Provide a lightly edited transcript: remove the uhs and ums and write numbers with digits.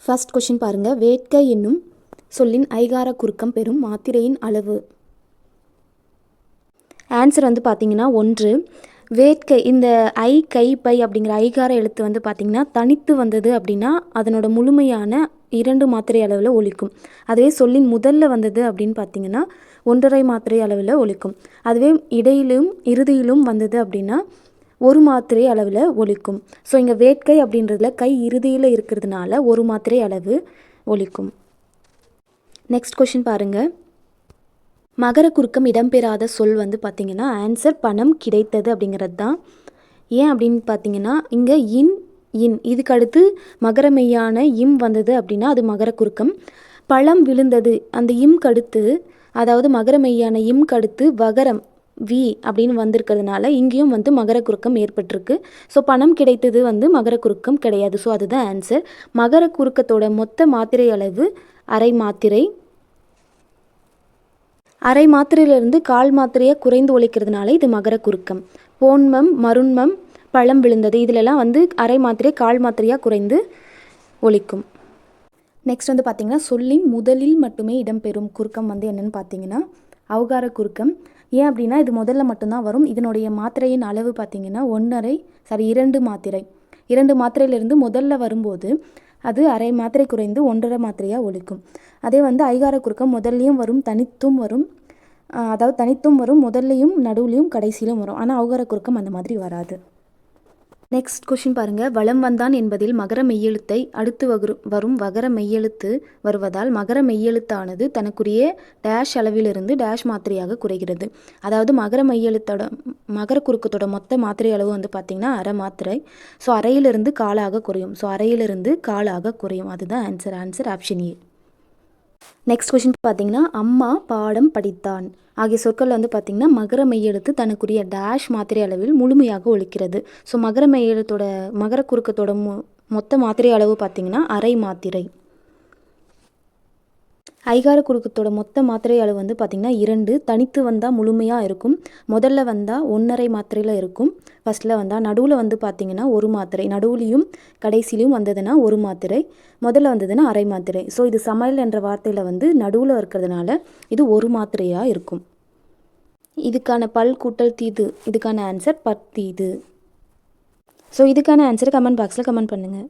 First question பாருங்கள். வேட்கை என்னும் சொல்லின் ஐகார குறுக்கம் பெறும் மாத்திரையின் அளவு. ஆன்சர் வந்து பார்த்திங்கன்னா 1. வேட்கை இந்த ஐ கை பை அப்படிங்கிற ஐகார எழுத்து வந்து பார்த்திங்கன்னா தனித்து வந்தது அப்படின்னா அதனோட முழுமையான 2 மாத்திரை அளவில் ஒலிக்கும். அதுவே சொல்லின் முதல்ல வந்தது அப்படின்னு பார்த்திங்கன்னா 1.5 மாத்திரை அளவில் ஒலிக்கும். அதுவே இடையிலும் இறுதியிலும் வந்தது அப்படின்னா 1 மாத்திரை அளவில் ஒலிக்கும். ஸோ இங்கே வேட்கை அப்படின்றதுல கை இறுதியில் இருக்கிறதுனால 1 மாத்திரை அளவு ஒலிக்கும். நெக்ஸ்ட் கொஷின் பாருங்கள். மகர குறுக்கம் இடம்பெறாத சொல் வந்து பார்த்திங்கன்னா ஆன்சர் பணம் கிடைத்தது அப்படிங்கிறது தான். ஏன் அப்படின்னு பார்த்தீங்கன்னா இங்கே இன் இதுக்கு அடுத்து மகர மெய்யான இம் வந்தது அப்படின்னா அது மகர குறுக்கம். பழம் விழுந்தது அந்த இம்க்கு அடுத்து, அதாவது மகர மெய்யான இம்க்கு அடுத்து வகரம் வி அப்படின்னு வந்திருக்கிறதுனால இங்கேயும் வந்து மகர குறுக்கம் ஏற்பட்டிருக்கு. ஸோ பணம் கிடைத்தது வந்து மகர குறுக்கம் கிடையாது. ஸோ அதுதான் ஆன்சர். மகர குறுக்கத்தோட மொத்த மாத்திரை அளவு அரை மாத்திரை. அரை மாத்திரையிலிருந்து கால் மாத்திரையாக குறைந்து ஒலிக்கிறதுனால இது மகர குறுக்கம். போன்மம், மருண்மம், பழம் விழுந்தது இதிலெல்லாம் வந்து அரை மாத்திரை கால் மாத்திரையாக குறைந்து ஒலிக்கும். நெக்ஸ்ட் வந்து பார்த்திங்கன்னா சொல்லின் முதலில் மட்டுமே இடம்பெறும் குறுக்கம் வந்து என்னென்னு பார்த்தீங்கன்னா ஔகார குறுக்கம். ஏன் அப்படின்னா இது முதல்ல மட்டும்தான் வரும். இதனுடைய மாத்திரையின் அளவு பார்த்திங்கன்னா 2 மாத்திரை. 2 மாத்திரையிலிருந்து முதல்ல வரும்போது அது அரை மாத்திரை குறைந்து 1.5 மாத்திரையாக ஒலிக்கும். அதே வந்து ஐகார குறுக்கம் முதல்லையும் வரும் தனித்தும் வரும். அதாவது தனித்தும் வரும், முதல்லையும் நடுவுலையும் கடைசியிலும் வரும். ஆனால் ஔகார குறுக்கம் அந்த மாதிரி வராது. நெக்ஸ்ட் கொஷின் பாருங்கள். வலம் வந்தான் என்பதில் மகர மெய்யெழுத்தை அடுத்து வரும் வகர மெய்யெழுத்து வருவதால் மகர மெய்யெழுத்தானது தனக்குரிய டேஷ் அளவிலிருந்து டேஷ் மாத்திரையாக குறைகிறது. அதாவது மகர குறுக்கத்தோட மொத்த மாத்திரை அளவு வந்து பார்த்திங்கன்னா அரை மாத்திரை. ஸோ அரையிலிருந்து காலாக குறையும். ஸோ அரையிலிருந்து காலாக குறையும். அதுதான் answer option A. Next question பார்த்தீங்கன்னா அம்மா பாடம் படித்தான் ஆகிய சொற்கள் வந்து பார்த்திங்கன்னா மகர மெய்யெழுத்து தனக்குரிய டேஷ் மாத்திரை அளவில் முழுமையாக ஒலிக்கிறது. ஸோ மகர குறுக்கத்தோட மொத்த மாத்திரை அளவு பார்த்திங்கன்னா அரை மாத்திரை. ஐகார குறுக்கத்தோட மொத்த மாத்திரை அளவு வந்து பார்த்திங்கன்னா 2. தனித்து வந்தால் முழுமையாக இருக்கும். முதல்ல வந்தால் 1.5 மாத்திரையில் இருக்கும். ஃபஸ்ட்டில் வந்தால் நடுவில் வந்து பார்த்திங்கன்னா 1 மாத்திரை. நடுவுலையும் கடைசிலையும் வந்ததுன்னா 1 மாத்திரை. முதல்ல வந்ததுன்னா அரை மாத்திரை. ஸோ இது சமையல் என்ற வார்த்தையில் வந்து நடுவில் இருக்கிறதுனால இது 1 மாத்திரையாக இருக்கும். இதுக்கான பல் கூட்டல் தீது இதுக்கான ஆன்சர் பத்தீது. ஸோ இதுக்கான ஆன்சர் கமெண்ட் பாக்ஸில் கமெண்ட் பண்ணுங்கள்.